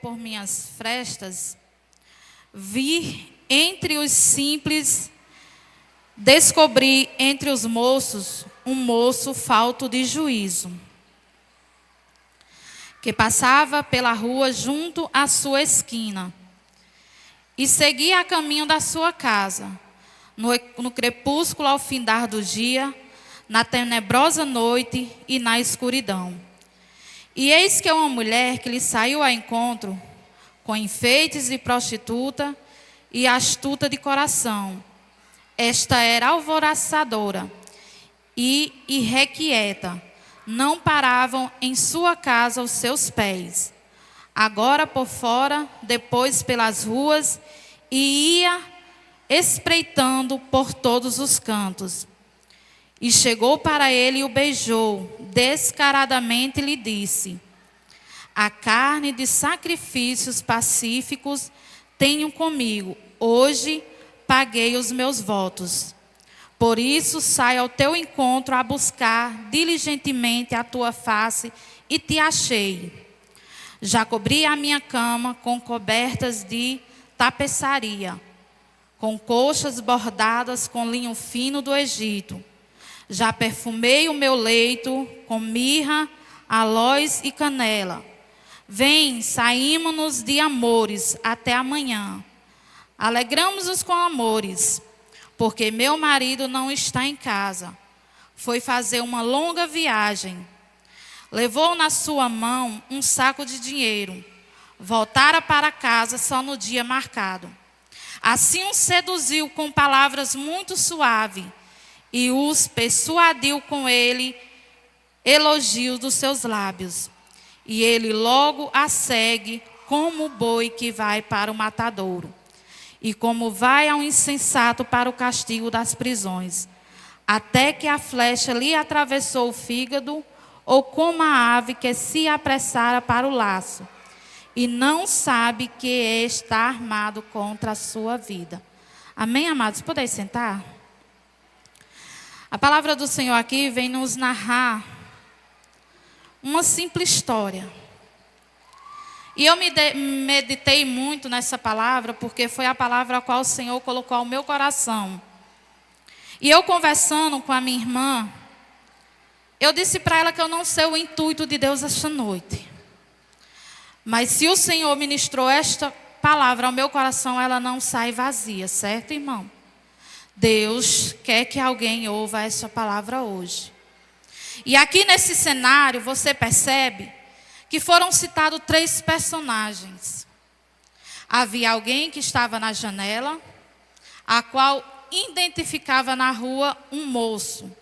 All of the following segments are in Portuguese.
por minhas frestas, vi entre os simples, descobri entre os moços um moço falto de juízo, que passava pela rua junto à sua esquina, e seguia a caminho da sua casa, no crepúsculo ao findar do dia, na tenebrosa noite e na escuridão. E eis que uma mulher que lhe saiu ao encontro, com enfeites de prostituta e astuta de coração. Esta era alvoroçadora e irrequieta. Não paravam em sua casa os seus pés. Agora por fora, depois pelas ruas, e ia espreitando por todos os cantos. E chegou para ele e o beijou, descaradamente lhe disse: a carne de sacrifícios pacíficos tenho comigo, hoje paguei os meus votos. Por isso saio ao teu encontro a buscar diligentemente a tua face e te achei. Já cobri a minha cama com cobertas de tapeçaria, com colchas bordadas com linho fino do Egito. Já perfumei o meu leito com mirra, aloes e canela. Vem, saímos-nos de amores até amanhã. Alegramos-nos com amores, porque meu marido não está em casa. Foi fazer uma longa viagem. Levou na sua mão um saco de dinheiro. Voltara para casa só no dia marcado. Assim os seduziu com palavras muito suaves e os persuadiu com ele elogios dos seus lábios. E ele logo a segue como o boi que vai para o matadouro, e como vai ao insensato para o castigo das prisões, até que a flecha lhe atravessou o fígado, ou como a ave que se apressara para o laço, e não sabe que está armado contra a sua vida. Amém, amados? Podem sentar? A palavra do Senhor aqui vem nos narrar uma simples história. E eu meditei muito nessa palavra, porque foi a palavra a qual o Senhor colocou ao meu coração. E eu conversando com a minha irmã, eu disse para ela que eu não sei o intuito de Deus esta noite. Mas se o Senhor ministrou esta palavra ao meu coração, ela não sai vazia, certo, irmão? Deus quer que alguém ouva essa palavra hoje. E aqui nesse cenário, você percebe que foram citados 3 personagens. Havia alguém que estava na janela, a qual identificava na rua um moço.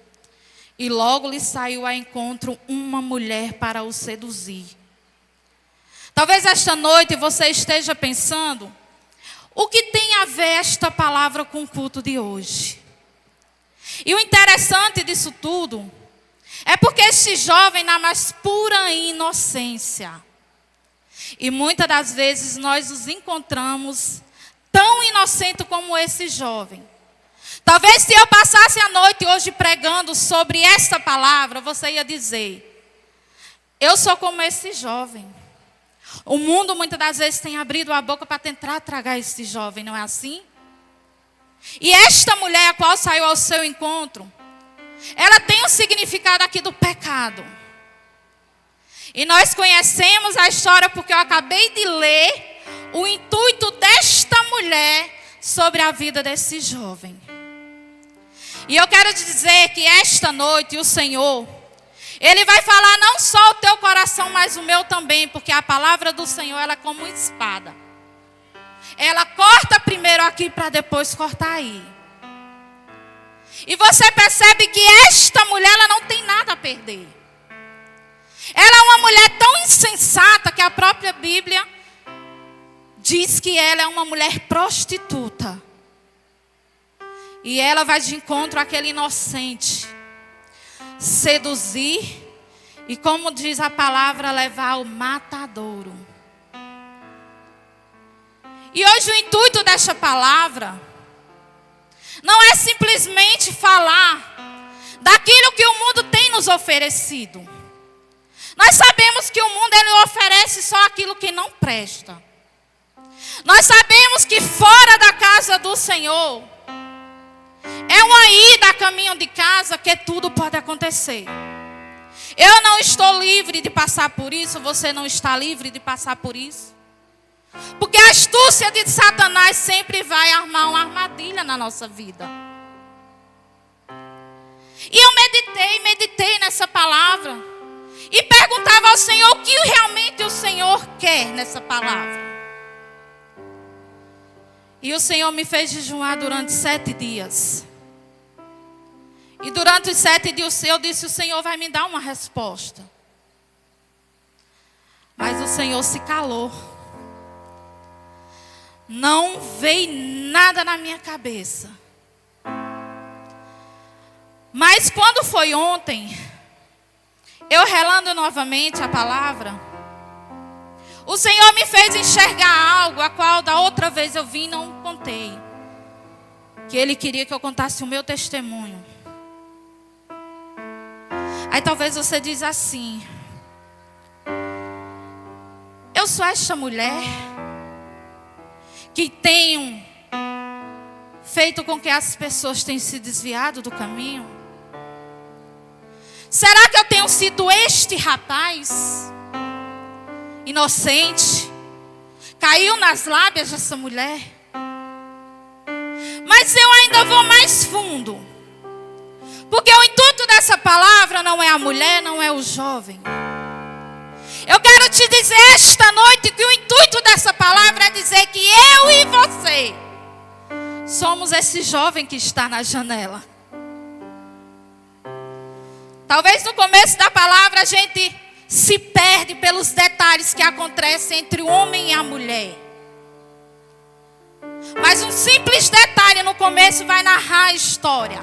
E logo lhe saiu ao encontro uma mulher para o seduzir. Talvez esta noite você esteja pensando: o que tem a ver esta palavra com o culto de hoje? E o interessante disso tudo é porque este jovem, na mais pura inocência, e muitas das vezes nós nos encontramos tão inocentes como esse jovem. Talvez se eu passasse a noite hoje pregando sobre esta palavra, você ia dizer: eu sou como esse jovem. O mundo muitas das vezes tem abrido a boca para tentar tragar esse jovem, não é assim? E esta mulher a qual saiu ao seu encontro, ela tem um significado aqui do pecado. E nós conhecemos a história porque eu acabei de ler o intuito desta mulher sobre a vida desse jovem. E eu quero te dizer que esta noite o Senhor, Ele vai falar não só o teu coração, mas o meu também, porque a palavra do Senhor, ela é como uma espada. Ela corta primeiro aqui para depois cortar aí. E você percebe que esta mulher, ela não tem nada a perder. Ela é uma mulher tão insensata que a própria Bíblia diz que ela é uma mulher prostituta. E ela vai de encontro àquele inocente, seduzir e, como diz a palavra, levar ao matadouro. E hoje o intuito desta palavra não é simplesmente falar daquilo que o mundo tem nos oferecido. Nós sabemos que o mundo ele oferece permanece só aquilo que não presta. Nós sabemos que fora da casa do Senhor é uma ida a caminho de casa que tudo pode acontecer. Eu não estou livre de passar por isso, você não está livre de passar por isso. Porque a astúcia de Satanás sempre vai armar uma armadilha na nossa vida. E eu meditei nessa palavra. E perguntava ao Senhor o que realmente o Senhor quer nessa palavra. E o Senhor me fez jejuar durante 7 dias. E durante os 7 dias eu disse, o Senhor vai me dar uma resposta. Mas o Senhor se calou. Não veio nada na minha cabeça. Mas quando foi ontem, eu relando novamente a palavra, o Senhor me fez enxergar algo a qual da outra vez eu vim e não contei. Que Ele queria que eu contasse o meu testemunho. Aí talvez você diz assim, eu sou esta mulher que tenho feito com que as pessoas tenham se desviado do caminho? Será que eu tenho sido este rapaz inocente? Caiu nas lábias dessa mulher? Mas eu ainda vou mais fundo. Porque o intuito dessa palavra não é a mulher, não é o jovem. Eu quero te dizer esta noite que o intuito dessa palavra é dizer que eu e você somos esse jovem que está na janela. Talvez no começo da palavra a gente se perde pelos detalhes que acontecem entre o homem e a mulher. Mas um simples detalhe no começo vai narrar a história.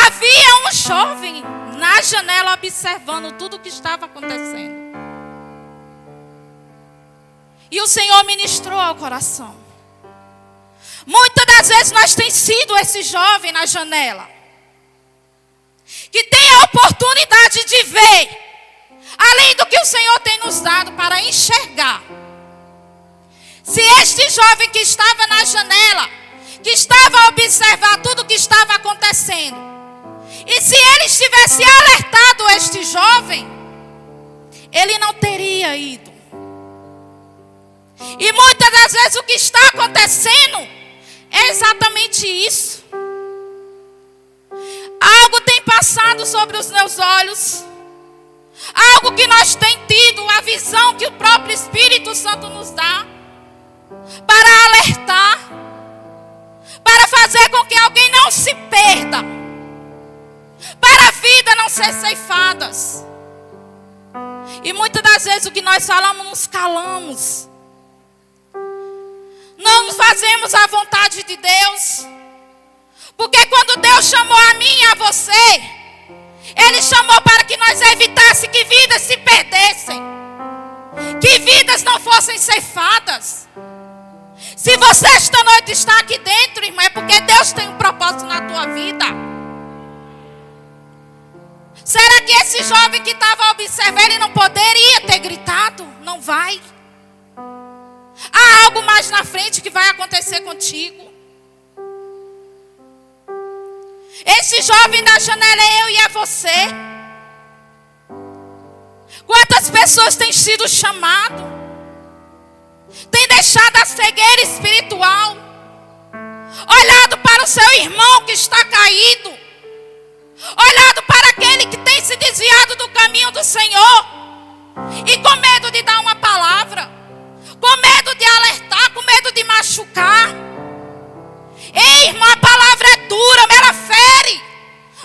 Havia um jovem na janela observando tudo o que estava acontecendo. E o Senhor ministrou ao coração. Muitas das vezes nós temos sido esse jovem na janela, que tem a oportunidade de ver, além do que o Senhor tem nos dado para enxergar. Se este jovem que estava na janela, que estava a observar tudo o que estava acontecendo, e se ele tivesse alertado este jovem, ele não teria ido. E muitas das vezes o que está acontecendo é exatamente isso. Algo tem passado sobre os meus olhos, algo que nós temos tido, a visão que o próprio Espírito Santo nos dá, para alertar, para fazer com que alguém não se perda, para a vida não ser ceifadas. E muitas das vezes o que nós falamos, nos calamos. Não nos fazemos a vontade de Deus. Porque quando Deus chamou a mim e a você, Ele chamou para que nós evitássemos que vidas se perdessem, que vidas não fossem ceifadas. Se você esta noite está aqui dentro, irmão, é porque Deus tem um propósito na tua vida. Será que esse jovem que estava observando, ele não poderia ter gritado? Não vai. Há algo mais na frente que vai acontecer contigo. Esse jovem da janela é eu e é você. Quantas pessoas têm sido chamadas, têm deixado a cegueira espiritual, olhado para o seu irmão que está caído, olhado para aquele que tem se desviado do caminho do Senhor, e com medo de dar uma palavra, com medo de alertar, com medo de machucar. Ei, irmão, a palavra é dura, ela fere,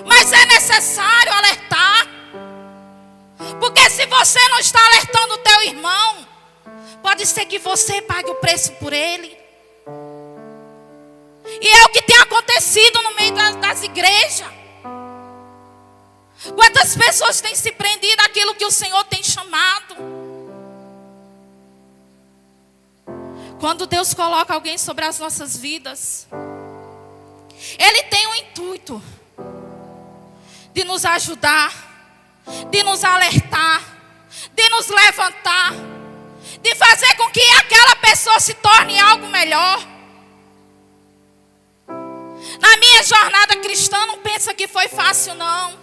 mas é necessário alertar. Porque se você não está alertando o teu irmão, pode ser que você pague o preço por ele. E é o que tem acontecido no meio das igrejas. Quantas pessoas têm se prendido àquilo que o Senhor tem chamado? Quando Deus coloca alguém sobre as nossas vidas, Ele tem o intuito de nos ajudar, de nos alertar, de nos levantar, que aquela pessoa se torne algo melhor. Na minha jornada cristã, não pensa que foi fácil, não.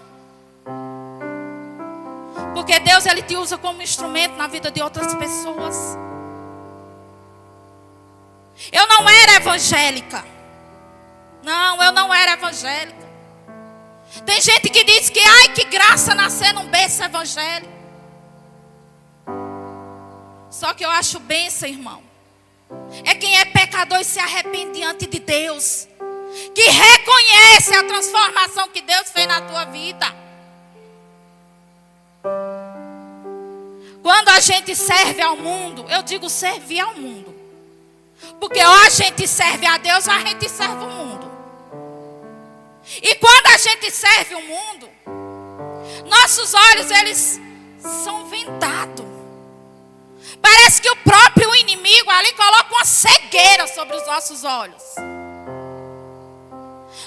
Porque Deus, Ele te usa como instrumento na vida de outras pessoas. Eu não era evangélica. Não, eu não era evangélica. Tem gente que diz que, ai, que graça nascer num berço evangélico. Só que eu acho bênção, irmão, é quem é pecador e se arrepende diante de Deus, que reconhece a transformação que Deus fez na tua vida. Quando a gente serve ao mundo, eu digo servir ao mundo, porque ou a gente serve a Deus ou a gente serve o mundo. E quando a gente serve o mundo, nossos olhos, eles são vendados. Parece que o próprio inimigo ali coloca uma cegueira sobre os nossos olhos.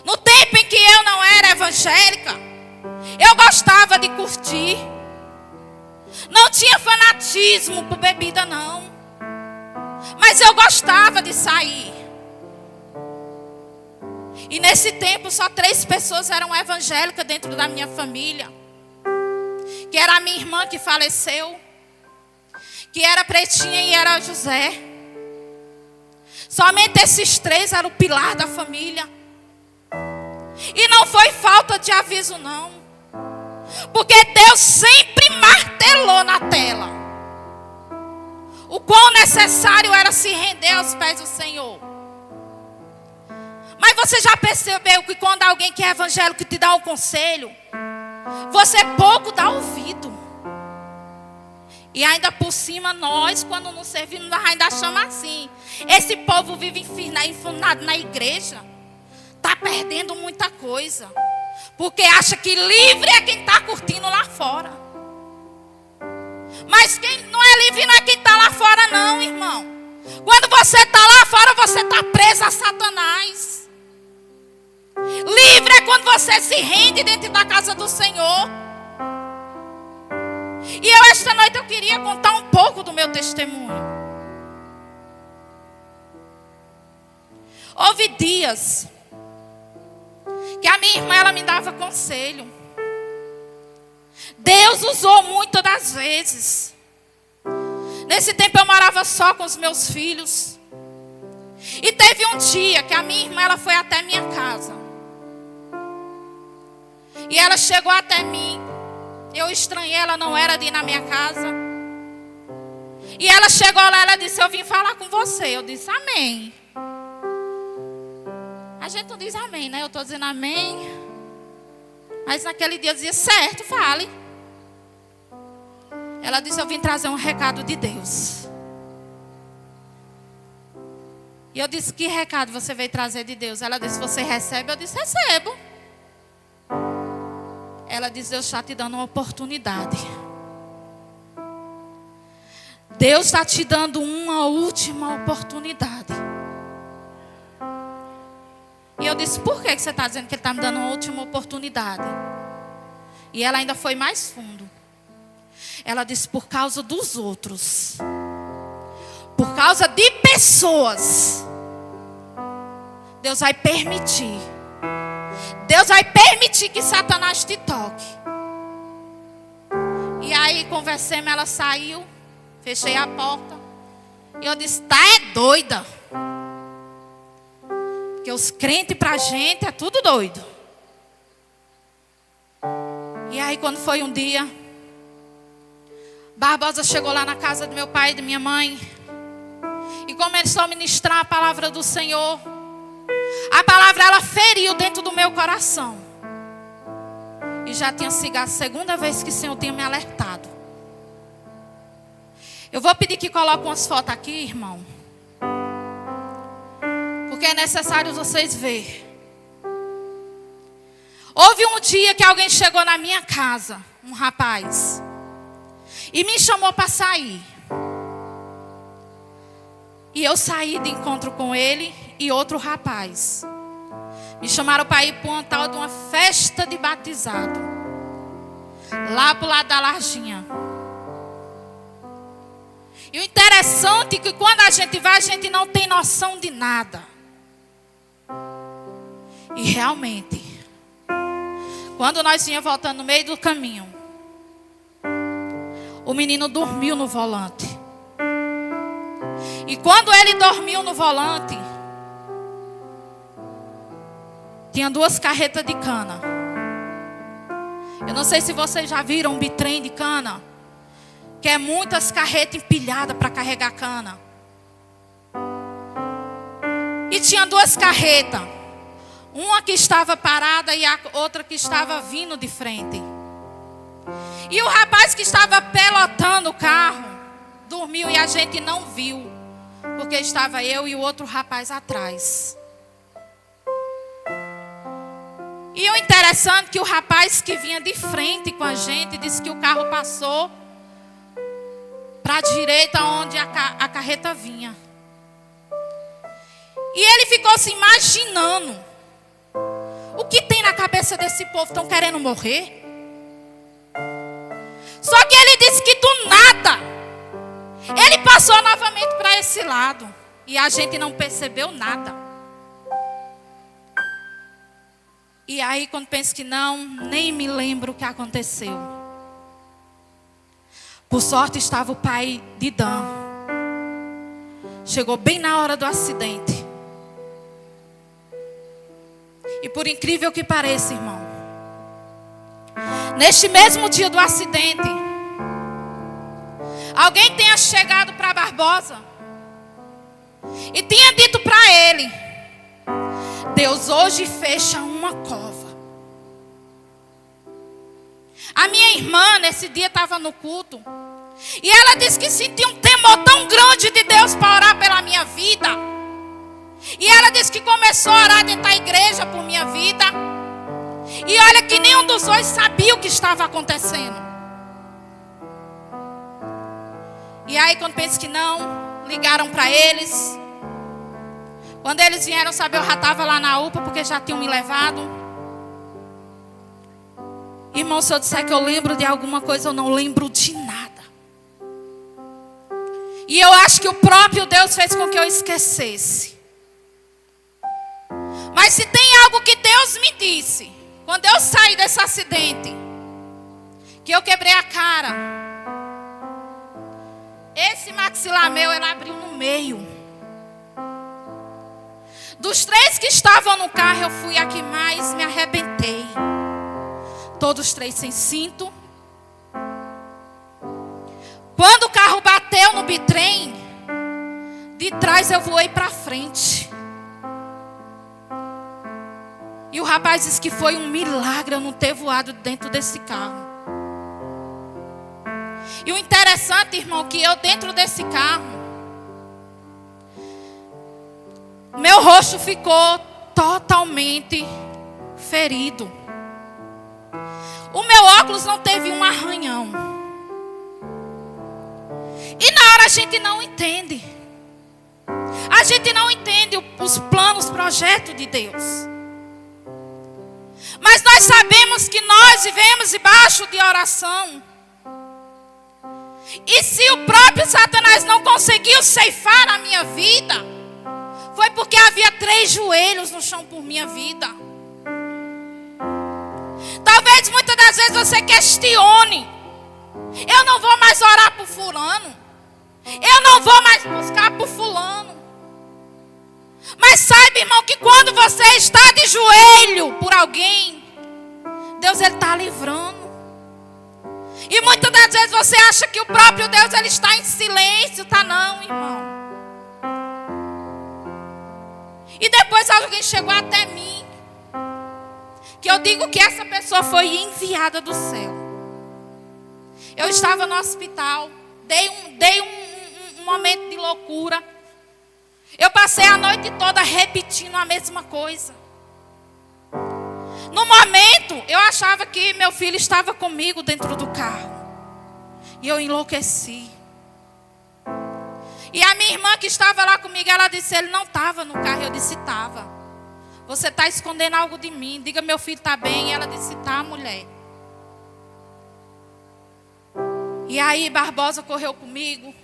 No tempo em que eu não era evangélica, eu gostava de curtir. Não tinha fanatismo por bebida, não. Mas eu gostava de sair. E nesse tempo só 3 pessoas eram evangélicas dentro da minha família. Que era a minha irmã que faleceu, que era Pretinha e era José. Somente esses 3 eram o pilar da família. E não foi falta de aviso, não. Porque Deus sempre martelou na tela o quão necessário era se render aos pés do Senhor. Mas você já percebeu que quando alguém que é evangélico te dá um conselho, você pouco dá ouvido. E ainda por cima nós, quando nos servimos, ainda chama assim: esse povo vive enfurnado na igreja, está perdendo muita coisa, porque acha que livre é quem está curtindo lá fora. Mas quem não é livre não é quem está lá fora, não, irmão. Quando você está lá fora, você está preso a Satanás. Livre é quando você se rende dentro da casa do Senhor. E eu esta noite eu queria contar um pouco do meu testemunho. Houve dias que a minha irmã, ela me dava conselho. Deus usou muitas das vezes. Nesse tempo eu morava só com os meus filhos. E teve um dia que a minha irmã, ela foi até minha casa. E ela chegou até mim. Eu estranhei, ela não era de ir na minha casa. E ela chegou lá, ela disse: eu vim falar com você. Eu disse: amém. A gente não diz amém, né? Eu estou dizendo amém. Mas naquele dia eu dizia: certo, fale. Ela disse: eu vim trazer um recado de Deus. E eu disse: que recado você veio trazer de Deus? Ela disse: você recebe? Eu disse: recebo. Ela disse: Deus está te dando uma oportunidade. Deus está te dando uma última oportunidade. E eu disse: por que você está dizendo que Ele está me dando uma última oportunidade? E ela ainda foi mais fundo. Ela disse: por causa dos outros. Por causa de pessoas. Deus vai permitir. Deus vai permitir que Satanás te toque. E aí conversemos, ela saiu. Fechei a porta. E eu disse: tá é doida. Porque os crentes pra gente é tudo doido. E aí quando foi um dia, Barbosa chegou lá na casa do meu pai e da minha mãe. E começou a ministrar a palavra do Senhor. A palavra, ela feriu dentro do meu coração. E já tinha sido a segunda vez que o Senhor tinha me alertado. Eu vou pedir que coloque umas fotos aqui, irmão. Porque é necessário vocês verem. Houve um dia que alguém chegou na minha casa, um rapaz, e me chamou para sair. E eu saí de encontro com ele e outro rapaz. Me chamaram para ir para uma tal de uma festa de batizado. Lá pro lado da Larginha. E o interessante é que quando a gente vai, a gente não tem noção de nada. E realmente, quando nós vinha voltando no meio do caminho, o menino dormiu no volante. E quando ele dormiu no volante, tinha 2 carretas de cana. Eu não sei se vocês já viram um bitrem de cana, que é muitas carretas empilhadas para carregar cana. E tinha 2 carretas. Uma que estava parada e a outra que estava vindo de frente. E o rapaz que estava pelotando o carro dormiu e a gente não viu, porque estava eu e o outro rapaz atrás. E o interessante é que o rapaz que vinha de frente com a gente disse que o carro passou para a direita onde a carreta vinha. E ele ficou se imaginando. O que tem na cabeça desse povo? Estão querendo morrer? Só que ele disse que do nada ele passou novamente para esse lado. E a gente não percebeu nada. E aí quando penso que não, nem me lembro o que aconteceu. Por sorte estava o pai de Dan. Chegou bem na hora do acidente. E por incrível que pareça, irmão, neste mesmo dia do acidente, alguém tenha chegado para Barbosa e tinha dito para ele: Deus hoje fecha uma cova. A minha irmã nesse dia estava no culto e ela disse que sentiu um temor tão grande de Deus para orar pela minha vida. E ela disse que começou a orar dentro da igreja por minha vida. E olha que nenhum dos dois sabia o que estava acontecendo. E aí quando penso que não, ligaram para eles. Quando eles vieram saber, eu já estava lá na UPA, porque já tinham me levado. Irmão, se eu disser que eu lembro de alguma coisa, eu não lembro de nada. E eu acho que o próprio Deus fez com que eu esquecesse. Mas se tem algo que Deus me disse, quando eu saí desse acidente, que eu quebrei a cara, esse maxilar meu, ele abriu no meio. Dos 3 que estavam no carro, eu fui a que mais me arrebentei. Todos 3 sem cinto. Quando o carro bateu no bitrem, de trás eu voei para frente. E o rapaz disse que foi um milagre eu não ter voado dentro desse carro. E o interessante, irmão, que eu dentro desse carro, meu rosto ficou totalmente ferido. O meu óculos não teve um arranhão. E na hora a gente não entende. A gente não entende os planos, projetos de Deus. Mas nós sabemos que nós vivemos debaixo de oração. E se o próprio Satanás não conseguiu ceifar a minha vida, foi porque havia 3 joelhos no chão por minha vida. Talvez muitas das vezes você questione: eu não vou mais orar por fulano, eu não vou mais buscar por fulano. Mas saiba, irmão, que quando você está de joelho por alguém, Deus ele está livrando. E muitas das vezes você acha que o próprio Deus ele está em silêncio. Está não, irmão. E depois alguém chegou até mim, que eu digo que essa pessoa foi enviada do céu. Eu estava no hospital, dei um momento de loucura. Eu passei a noite toda repetindo a mesma coisa. No momento, eu achava que meu filho estava comigo dentro do carro. E eu enlouqueci. E a minha irmã que estava lá comigo, ela disse: ele não estava no carro. Eu disse: estava. Você está escondendo algo de mim. Diga, meu filho está bem. E ela disse: tá, mulher. E aí Barbosa correu comigo.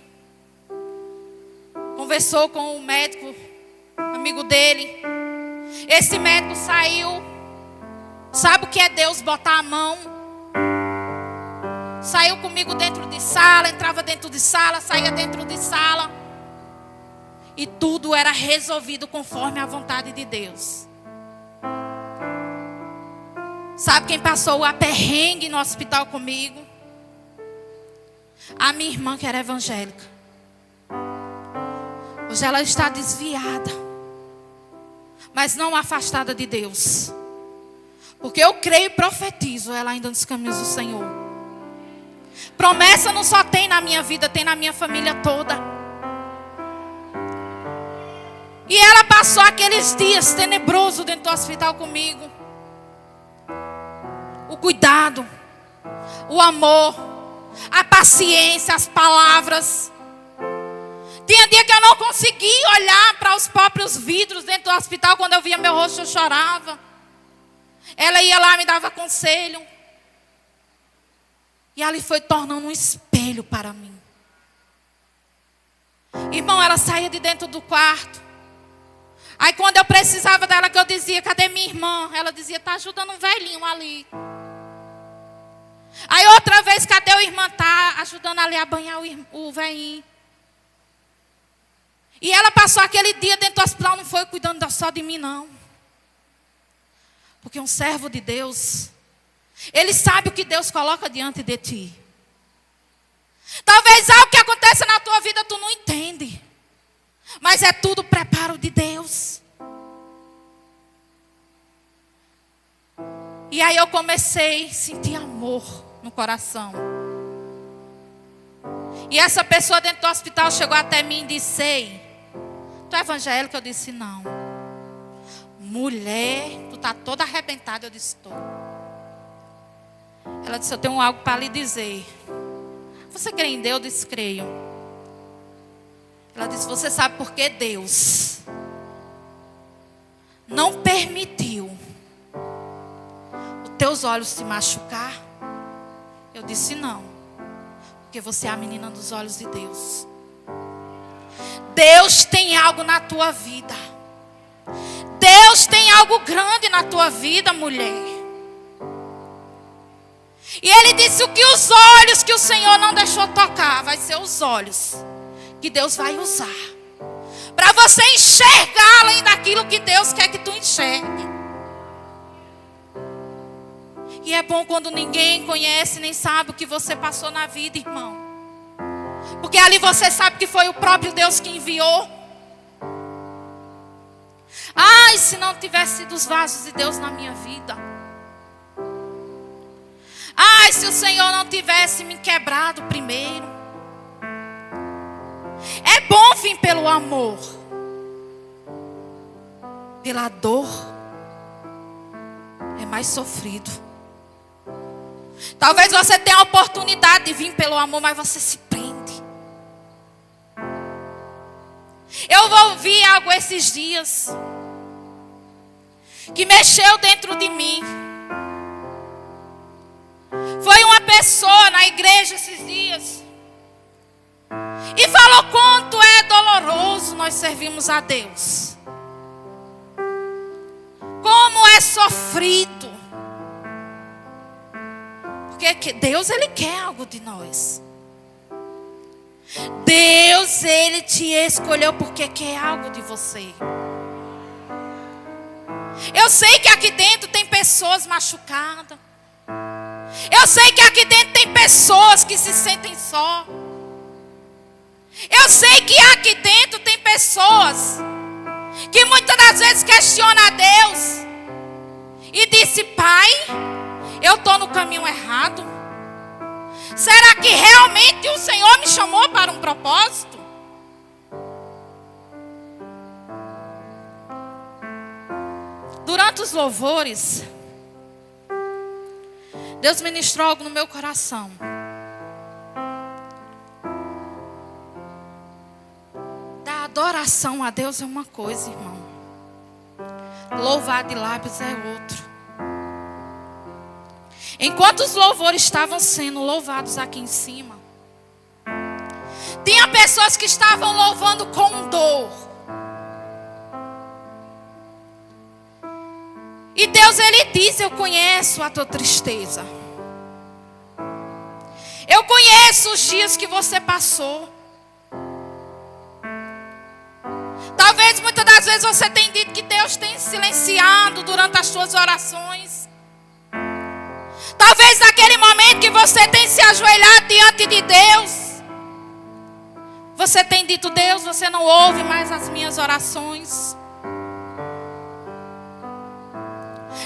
conversou com o médico, amigo dele. Esse médico saiu. Sabe o que é Deus botar a mão? Saiu comigo dentro de sala, entrava dentro de sala, saía dentro de sala. E tudo era resolvido conforme a vontade de Deus. Sabe quem passou o aperrengue no hospital comigo? A minha irmã, que era evangélica. Hoje ela está desviada, mas não afastada de Deus. Porque eu creio e profetizo ela ainda nos caminhos do Senhor. Promessa não só tem na minha vida, tem na minha família toda. E ela passou aqueles dias tenebrosos dentro do hospital comigo. O cuidado, o amor, a paciência, as palavras. Tinha dia que eu não conseguia olhar para os próprios vidros dentro do hospital. Quando eu via meu rosto, eu chorava. Ela ia lá, me dava conselho. E ali foi tornando um espelho para mim. Irmão, ela saía de dentro do quarto. Aí quando eu precisava dela, que eu dizia, cadê minha irmã? Ela dizia, está ajudando um velhinho ali. Aí outra vez, cadê o irmão? Está ajudando ali a banhar o velhinho. E ela passou aquele dia dentro do hospital, não foi cuidando só de mim, não. Porque um servo de Deus, ele sabe o que Deus coloca diante de ti. Talvez algo que aconteça na tua vida tu não entende. Mas é tudo preparo de Deus. E aí eu comecei a sentir amor no coração. E essa pessoa dentro do hospital chegou até mim e disse, ei, tu é evangélica? Eu disse, não. Mulher, tu está toda arrebentada. Eu disse, estou. Ela disse, eu tenho algo para lhe dizer. Você crê em Deus? Eu disse, creio. Ela disse, você sabe por que Deus não permitiu os teus olhos se machucar? Eu disse, não. Porque você é a menina dos olhos de Deus. Deus tem algo na tua vida. Deus tem algo grande na tua vida, mulher. E ele disse, o que os olhos que o Senhor não deixou tocar, vai ser os olhos que Deus vai usar para você enxergar além daquilo que Deus quer que tu enxergue. E é bom quando ninguém conhece nem sabe o que você passou na vida, irmão. Porque ali você sabe que foi o próprio Deus que enviou. Ai, se não tivesse sido os vasos de Deus na minha vida. Ai, se o Senhor não tivesse me quebrado primeiro. É bom vir pelo amor. Pela dor é mais sofrido. Talvez você tenha a oportunidade de vir pelo amor, mas você se prende. Eu ouvi algo esses dias que mexeu dentro de mim. Foi uma pessoa na igreja esses dias e falou quanto é doloroso nós servimos a Deus. Como é sofrido. Porque Deus, Ele quer algo de nós. Deus, Ele te escolheu porque quer algo de você. Eu sei que aqui dentro tem pessoas machucadas. Eu sei que aqui dentro tem pessoas que se sentem só. Eu sei que aqui dentro tem pessoas que muitas das vezes questionam a Deus e disse, Pai, eu estou no caminho errado. Será que realmente o Senhor me chamou para um propósito? Durante os louvores, Deus ministrou algo no meu coração. Da adoração a Deus é uma coisa, irmão. Louvar de lábios é outro. Enquanto os louvores estavam sendo louvados aqui em cima, Tinha pessoas que estavam louvando com dor. E Deus, Ele diz: eu conheço a tua tristeza. Eu conheço os dias que você passou. Talvez muitas das vezes você tenha dito que Deus tem silenciado durante as suas orações. Talvez naquele momento que você tem se ajoelhado diante de Deus, você tem dito: Deus, você não ouve mais as minhas orações.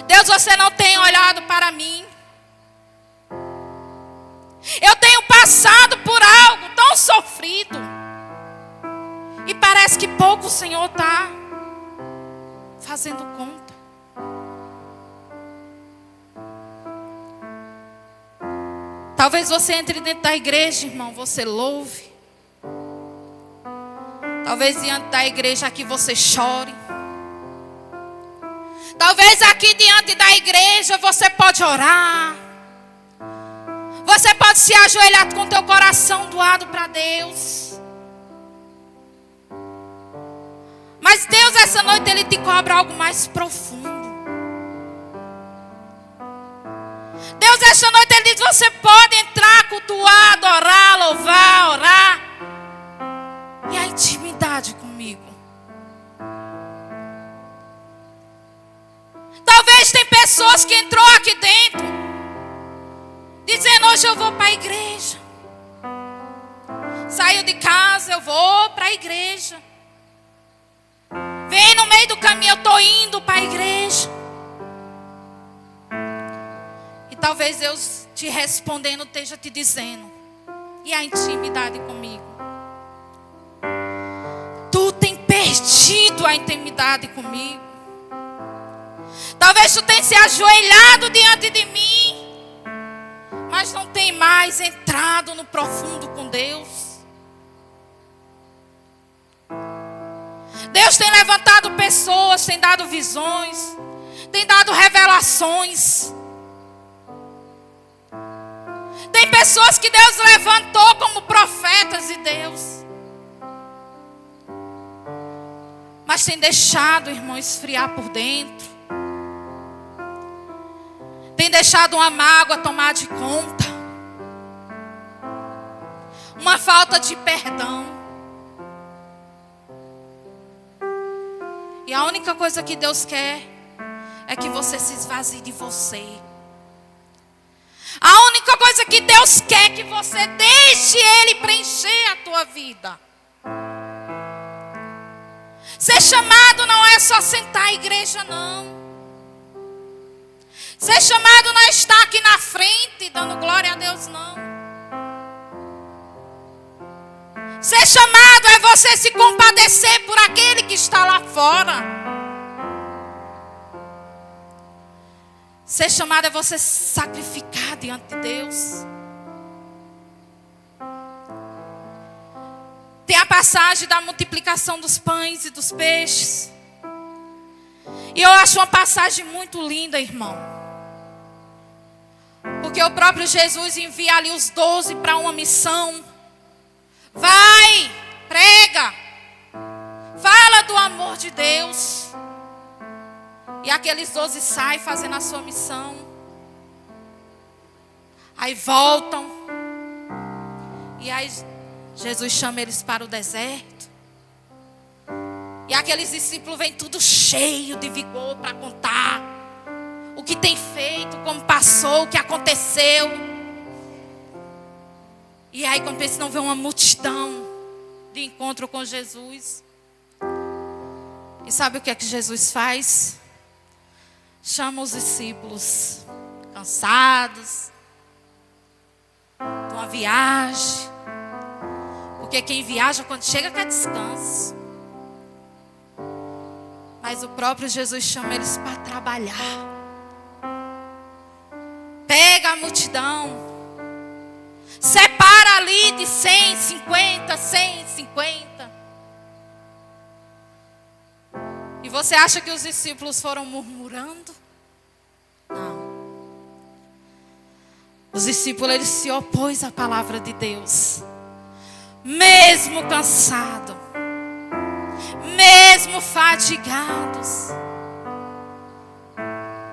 Deus, você não tem olhado para mim. Eu tenho passado por algo tão sofrido. E parece que pouco o Senhor está fazendo conta. Talvez você entre dentro da igreja, irmão, você louve. Talvez diante da igreja aqui você chore. Talvez aqui diante da igreja você pode orar. Você pode se ajoelhar com teu coração doado para Deus. Mas Deus, essa noite, Ele te cobra algo mais profundo. Deus, essa noite, Ele diz: você pode entrar, cultuar, adorar, louvar, orar. E a intimidade comigo. Talvez tem pessoas que entrou aqui dentro dizendo: hoje eu vou para a igreja. Saiu de casa, eu vou para a igreja. Vem no meio do caminho, eu estou indo para a igreja. E talvez Deus te respondendo esteja te dizendo: e a intimidade comigo? Tu tem perdido a intimidade comigo. Talvez tu tenha se ajoelhado diante de mim, mas não tem mais entrado no profundo com Deus. Deus tem levantado pessoas, tem dado visões, tem dado revelações. Tem pessoas que Deus levantou como profetas de Deus, mas tem deixado, irmão, esfriar por dentro. Tem deixado uma mágoa tomar de conta. Uma falta de perdão. E a única coisa que Deus quer é que você se esvazie de você. A única coisa que Deus quer é que você deixe Ele preencher a tua vida. Ser chamado não é só sentar à igreja, não. Ser chamado não é estar aqui na frente dando glória a Deus, não. Ser chamado é você se compadecer por aquele que está lá fora. Ser chamado é você se sacrificar diante de Deus. Tem a passagem da multiplicação dos pães e dos peixes. E eu acho uma passagem muito linda, irmão. Porque o próprio Jesus envia ali os 12 para uma missão. Vai, prega, fala do amor de Deus. E aqueles 12 saem fazendo a sua missão. Aí voltam. E aí Jesus chama eles para o deserto. E aqueles discípulos vêm tudo cheio de vigor para contar o que tem feito, como passou, o que aconteceu. E aí quando eles não vê uma multidão de encontro com Jesus. E sabe o que é que Jesus faz? Chama os discípulos cansados de uma viagem. Porque quem viaja quando chega quer descanso. Mas o próprio Jesus chama eles para trabalhar. Pega a multidão. Separa ali de 150, 150. E você acha que os discípulos foram murmurando? Não. Os discípulos, eles se opôs à palavra de Deus. mesmo cansado, mesmo fatigados.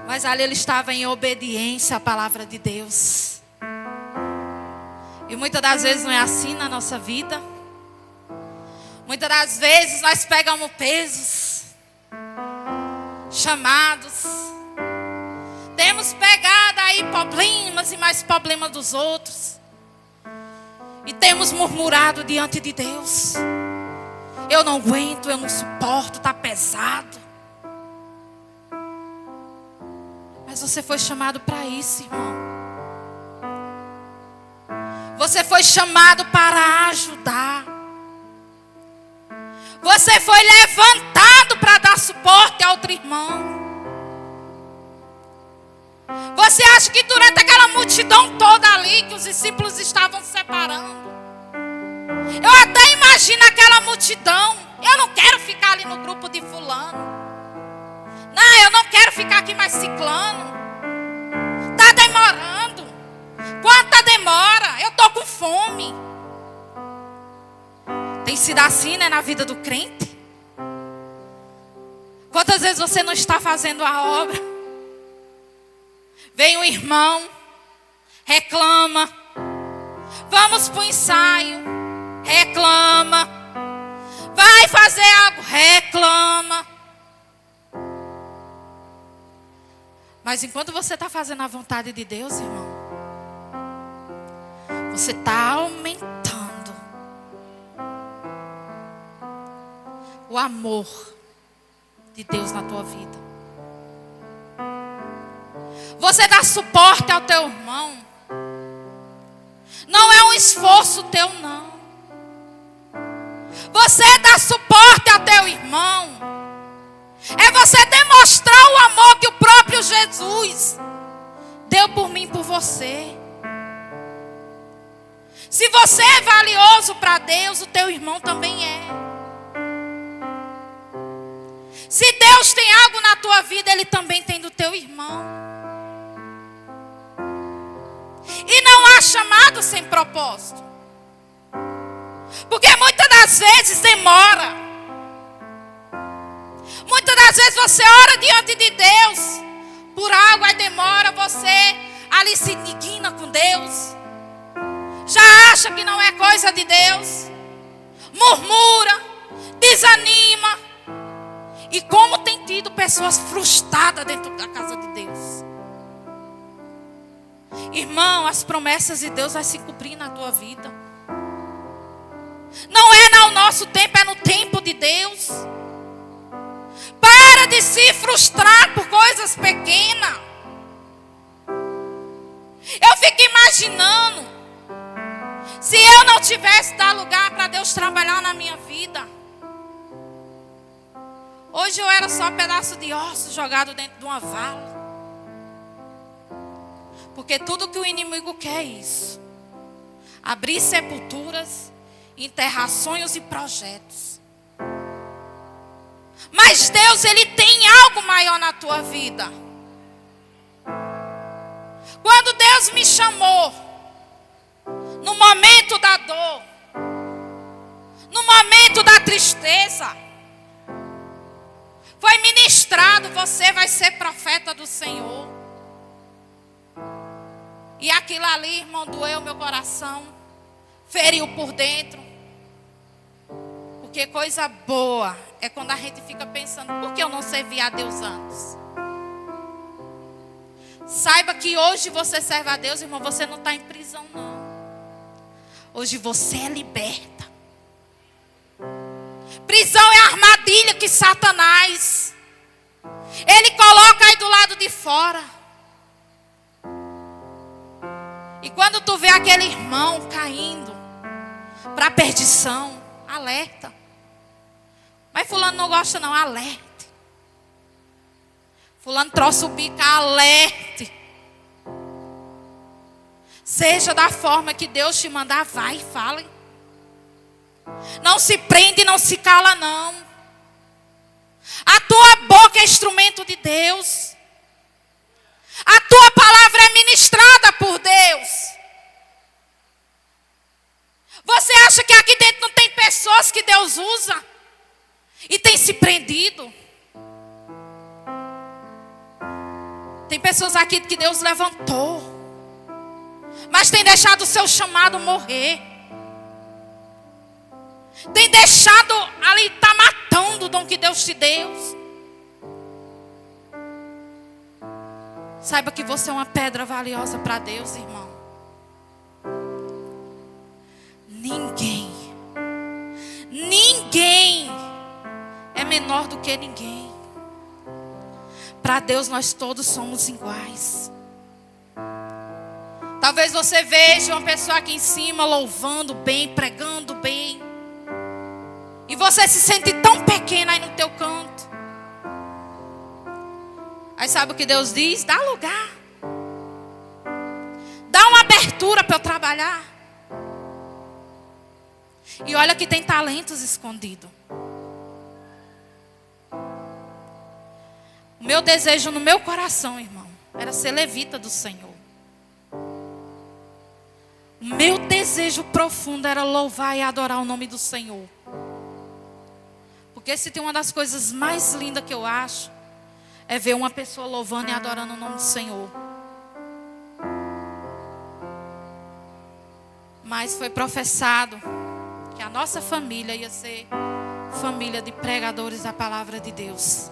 Mas ali ele estava em obediência à palavra de Deus. E muitas das vezes não é assim na nossa vida. Muitas das vezes nós pegamos pesos, chamados. Temos pegado aí problemas e mais problemas dos outros. E temos murmurado diante de Deus. Eu não aguento, eu não suporto, está pesado. Mas você foi chamado para isso, irmão. Você foi chamado para ajudar. Você foi levantado para dar suporte a outro irmão. Você acha que durante aquela multidão toda ali, que os discípulos estavam separando, eu até imagino aquela multidão. Eu não quero ficar ali no grupo de fulano. Não, eu não quero ficar aqui mais ciclano. Está demorando. Quanta demora? Eu estou com fome. Tem sido assim, né, na vida do crente? Quantas vezes você não está fazendo a obra? Vem um irmão, reclama. Vamos para o ensaio, reclama. Vai fazer algo, reclama. Mas enquanto você está fazendo a vontade de Deus, irmão, você está aumentando o amor de Deus na tua vida. Você dá suporte ao teu irmão. Não é um esforço teu, não. Você dá suporte ao teu irmão. É você demonstrar o amor que o próprio Jesus deu por mim e por você. Se você é valioso para Deus, o teu irmão também é. Se Deus tem algo na tua vida, Ele também tem do teu irmão. E não há chamado sem propósito. Porque muitas das vezes demora. Muitas das vezes você ora diante de Deus por algo, aí demora, você ali se indigna com Deus. Já acha que não é coisa de Deus. Murmura, desanima. E como tem tido pessoas frustradas dentro da casa de Deus. Irmão, as promessas de Deus vão se cumprir na tua vida. Não é no nosso tempo, é no tempo de Deus. Para de se frustrar por coisas pequenas. Eu fico imaginando, se eu não tivesse dado lugar para Deus trabalhar na minha vida. Hoje eu era só um pedaço de osso jogado dentro de uma vala. Porque tudo que o inimigo quer é isso. Abrir sepulturas, enterrar sonhos e projetos. Mas Deus, Ele tem algo maior na tua vida. Quando Deus me chamou, no momento da dor, no momento da tristeza, foi ministrado, você vai ser profeta do Senhor. E aquilo ali, irmão, doeu meu coração, feriu por dentro. Porque coisa boa é quando a gente fica pensando, por que eu não servi a Deus antes? Saiba que hoje você serve a Deus, irmão, você não está em prisão, não. Hoje você é liberta. Prisão é a armadilha que Satanás, ele coloca aí do lado de fora. E quando tu vê aquele irmão caindo para a perdição, alerta. Mas fulano não gosta não, alerte. Fulano trouxe o bico, alerte. Seja da forma que Deus te mandar, vai e fale. Não se prende, não se cala não. A tua boca é instrumento de Deus. A tua palavra é ministrada por Deus. Você acha que aqui dentro não tem pessoas que Deus usa e tem se prendido. Tem pessoas aqui que Deus levantou, mas tem deixado o seu chamado morrer. Tem deixado ali, está matando o dom que Deus te deu. Saiba que você é uma pedra valiosa para Deus, irmão. Ninguém é menor do que ninguém. Para Deus nós todos somos iguais. Talvez você veja uma pessoa aqui em cima louvando bem, pregando bem, e você se sente tão pequena aí no teu canto. Aí sabe o que Deus diz? Dá lugar. Dá uma abertura para eu trabalhar. E olha que tem talentos escondidos. O meu desejo no meu coração, irmão, era ser levita do Senhor. O meu desejo profundo era louvar e adorar o nome do Senhor. Porque se tem uma das coisas mais lindas que eu acho, é ver uma pessoa louvando e adorando o nome do Senhor. Mas foi professado que a nossa família ia ser família de pregadores da palavra de Deus.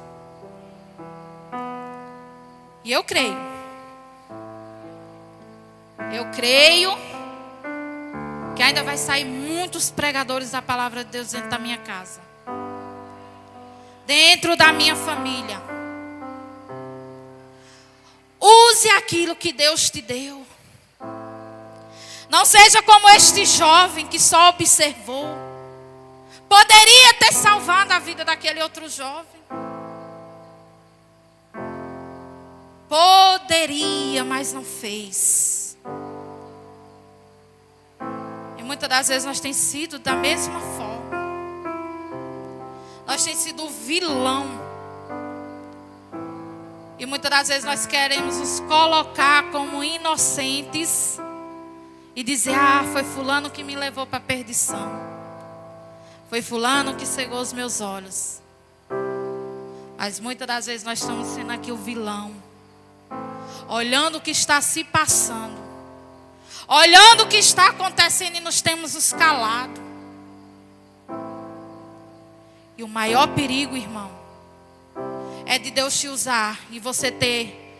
E eu creio que ainda vai sair muitos pregadores da palavra de Deus dentro da minha casa, dentro da minha família. Use aquilo que Deus te deu. Não seja como este jovem que só observou. Poderia ter salvado a vida daquele outro jovem. Poderia, mas não fez. E muitas das vezes nós temos sido da mesma forma. Nós temos sido o vilão. E muitas das vezes nós queremos nos colocar como inocentes e dizer: ah, foi fulano que me levou para a perdição. Foi fulano que cegou os meus olhos. Mas muitas das vezes nós estamos sendo aqui o vilão, olhando o que está se passando, olhando o que está acontecendo e nos temos os calados. E o maior perigo, irmão, é de Deus te usar e você ter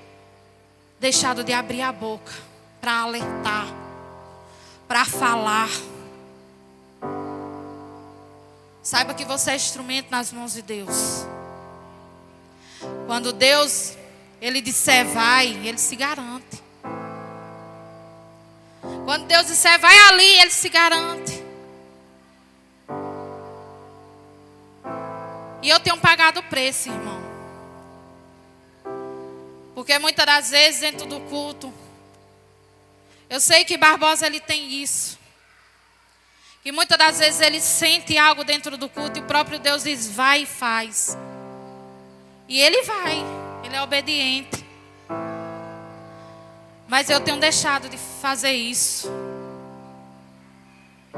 deixado de abrir a boca para alertar, para falar. Saiba que você é instrumento nas mãos de Deus. Quando Deus, Ele disser vai, Ele se garante. Quando Deus disser vai ali, Ele se garante. E eu tenho pagado o preço, irmão. Porque muitas das vezes dentro do culto, eu sei que Barbosa ele tem isso. Que muitas das vezes ele sente algo dentro do culto e o próprio Deus diz vai e faz. E ele vai, ele é obediente. Mas eu tenho deixado de fazer isso.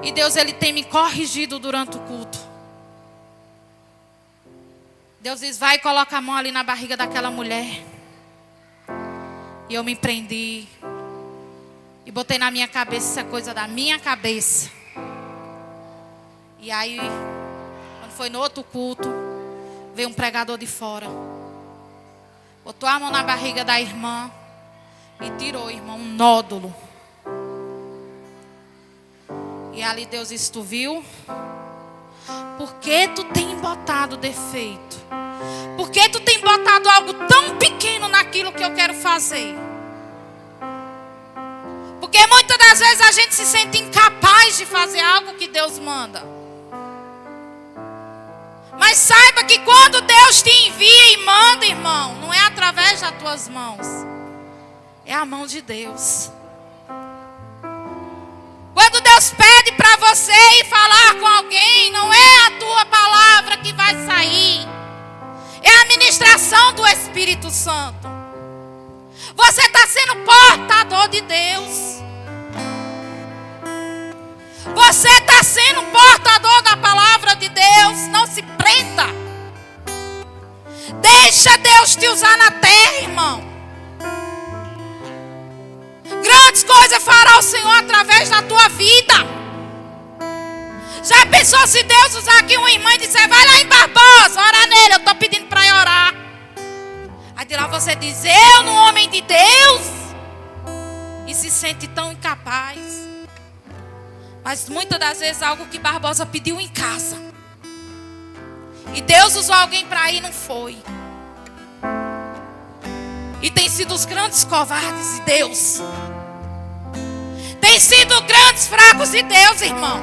E Deus ele tem me corrigido durante o culto. Deus diz vai e coloca a mão ali na barriga daquela mulher. E eu me prendi. E botei na minha cabeça essa coisa da minha cabeça. E aí, quando foi no outro culto, veio um pregador de fora. Botou a mão na barriga da irmã e tirou, irmão, um nódulo. E ali Deus disse: tu viu? Por que tu tem botado defeito? Por que tu tem botado algo tão pequeno naquilo que eu quero fazer? Porque muitas das vezes a gente se sente incapaz de fazer algo que Deus manda. Mas saiba que quando Deus te envia e manda, irmão, não é através das tuas mãos. É a mão de Deus. Quando Deus pede para você ir falar com alguém, não é a tua palavra que vai sair. É a ministração do Espírito Santo. Você está sendo portador de Deus. Você está sendo portador da palavra Já pensou se Deus usar aqui uma irmã e disser, vai lá em Barbosa, ora nele, eu estou pedindo para ir orar. Aí de lá você diz, eu, no homem de Deus, e se sente tão incapaz. Mas muitas das vezes algo que Barbosa pediu em casa, e Deus usou alguém para ir, não foi. E tem sido os grandes covardes de Deus. Tem sido grandes fracos de Deus, irmão.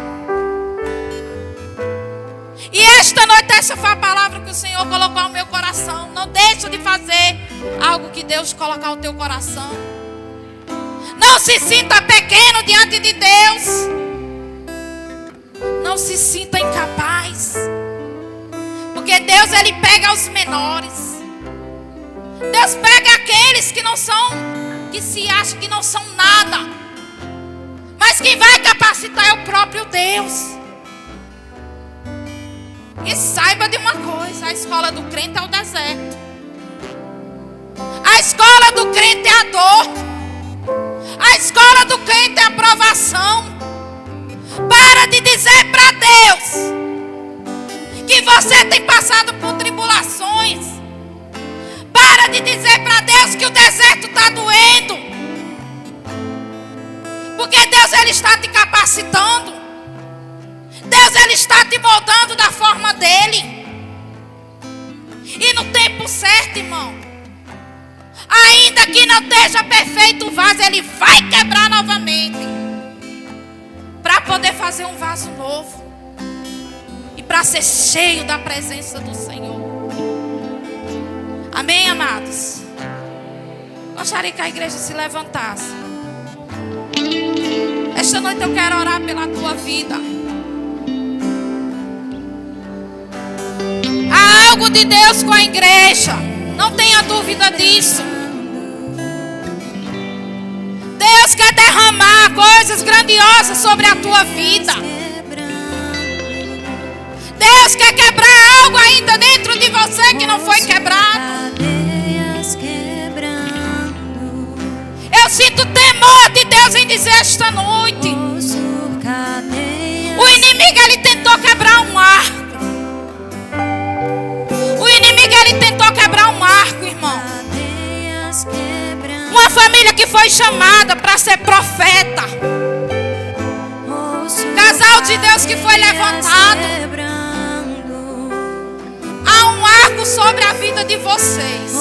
E esta noite, essa foi a palavra que o Senhor colocou no meu coração. Não deixa de fazer algo que Deus colocar no teu coração. Não se sinta pequeno diante de Deus. Não se sinta incapaz. Porque Deus, Ele pega os menores. Deus pega aqueles que não são, que se acham que não são nada. Mas quem vai capacitar é o próprio Deus. E saiba de uma coisa, a escola do crente é o deserto. A escola do crente é a dor. A escola do crente é a provação. Para de dizer para Deus que você tem passado por tribulações. Para de dizer para Deus que o deserto está doendo. Porque Deus, Ele está te capacitando. Deus, Ele está te moldando da forma dEle. E no tempo certo, irmão, ainda que não esteja perfeito o vaso, Ele vai quebrar novamente, para poder fazer um vaso novo. E para ser cheio da presença do Senhor. Amém, amados? Gostaria que a igreja se levantasse. Esta noite eu quero orar pela tua vida. Há algo de Deus com a igreja. Não tenha dúvida disso. Deus quer derramar coisas grandiosas sobre a tua vida. Deus quer quebrar algo ainda dentro de você que não foi quebrado. Eu sinto temor de Deus em dizer esta noite. O inimigo, ele tentou quebrar um arco. O inimigo, ele tentou quebrar um arco, irmão. Uma família que foi chamada para ser profeta. Casal de Deus que foi levantado. Há um arco sobre a vida de vocês.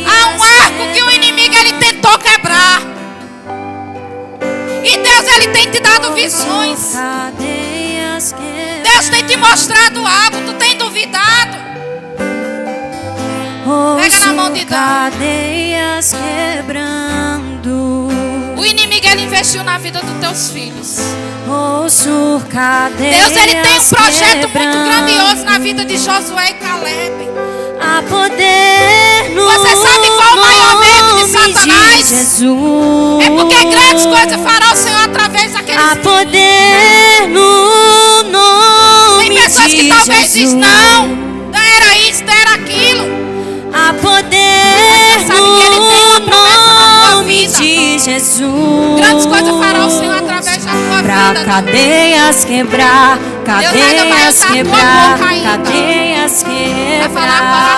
Há um arco que o inimigo, ele tentou quebrar. E Deus, Ele tem te dado visões. Deus tem te mostrado algo. Tu tem duvidado? Pega na mão de Deus. O inimigo, ele investiu na vida dos teus filhos. Deus, ele tem um projeto muito grandioso na vida de Josué e Caleb. A poder no Você sabe qual é o maior medo de Satanás? É porque grandes coisas fará o Senhor através daqueles. A poder no nome Tem pessoas que talvez dizem, não era isso, não era aquilo. A poder Você sabe que Ele tem uma promessa na tua vida. de Jesus. Grandes coisas fará o Senhor através da tua Pra vida. cadeias quebrar, ainda vai cadeias usar a tua quebrar, boca ainda. cadeias Vai falar quebrar,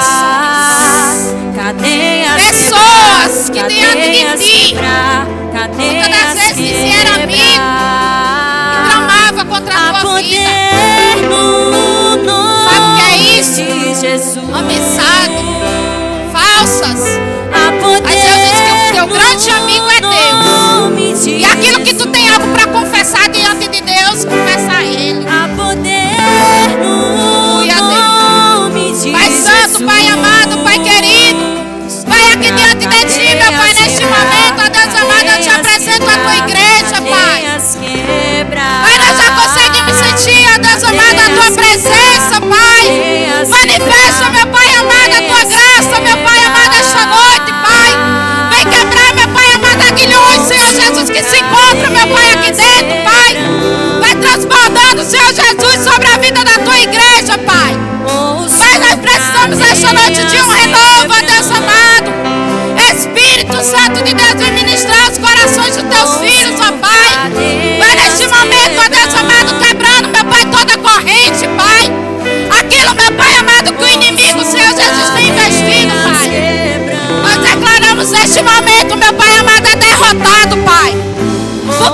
cadeias Pessoas quebrar, que diante de cadeias ti, quebrar, muitas das vezes cadeias se era amigo, quebrar. tramava contra a tua vida. Poder no nome Sabe o que é isso? de Jesus. Amizade, falsas. A poder Mas Deus diz que o teu grande amigo é nome Deus. de E aquilo que tu tem algo para confessar diante de Deus, confessa a Ele. A poder no Aleluia, nome de Pai Santo, Jesus. Pai amado, Pai querido. Pai, aqui diante de ti, meu Pai, neste momento, ó Deus amado, eu te apresento a tua igreja, Pai. Pai, nós já conseguimos sentir, ó Deus amado, a tua presença, Pai. Manifesta, meu Pai amado, a tua graça, meu Pai amado, esta noite, Pai. Vem quebrar, meu Pai amado, aguilhões, Senhor Jesus, que se encontra, meu Pai, aqui dentro, Pai. Vai transbordando, Senhor Jesus, sobre a vida da tua igreja, Pai. Pai, nós precisamos esta noite de um renovo, ó Deus amado. Espírito Santo de Deus, vem ministrar os corações dos teus filhos, ó Pai. Vai neste momento, ó Deus amado,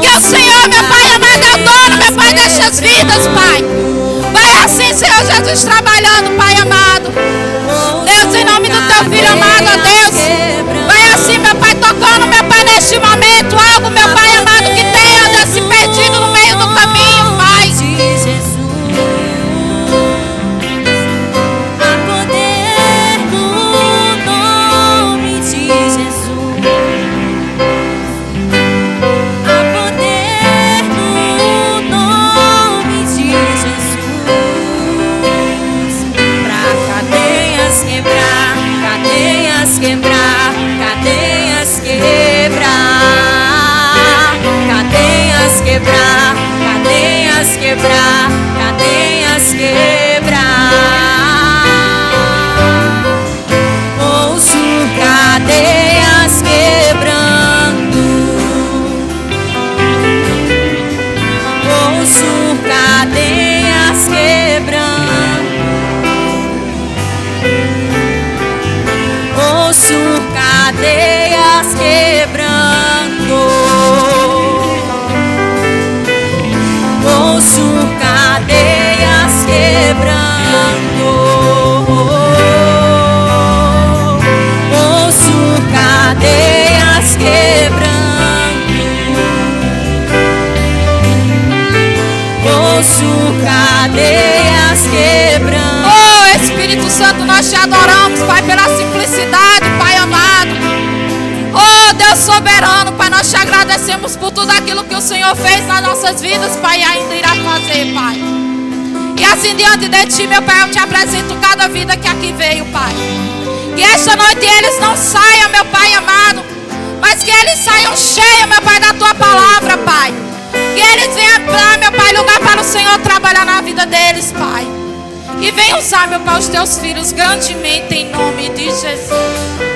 Porque o Senhor, meu Pai amado, é o dono, meu Pai, dessas vidas, Pai. Vai assim, Senhor Jesus, trabalhando, Pai amado. Deus, em nome do Teu Filho amado, ó Deus. Vai assim, meu Pai, tocando, meu Pai, neste momento. Algo, meu Pai amado, que tenha, ó Deus, se perdido no meio do caminho, Pai. Quebrar, cadeias quebrar, cadeias quebrar, cadeias quebrar, cadeias quebrar. Ouço cadeias quebrando, ouço cadeias quebrando. Ouço cadeias quebrando, ouço cadeias quebrando, ouço cadeias quebrando, ouço cadeias quebrando. Oh, Espírito Santo, nós te adoramos, Pai, pela simplicidade, Pai amado. Oh, Deus soberano, Pai, nós te agradecemos por tudo aquilo que o Senhor fez nas nossas vidas, Pai, e ainda irá fazer, Pai. E assim diante de Ti, meu Pai, eu te apresento cada vida que aqui veio, Pai. Que esta noite eles não saiam, meu Pai amado, mas que eles saiam cheios, meu Pai, da Tua palavra, Pai. Que eles venham para, meu Pai, lugar para o Senhor trabalhar na vida deles, Pai. E venha usar, meu Pai, os Teus filhos grandemente em nome de Jesus.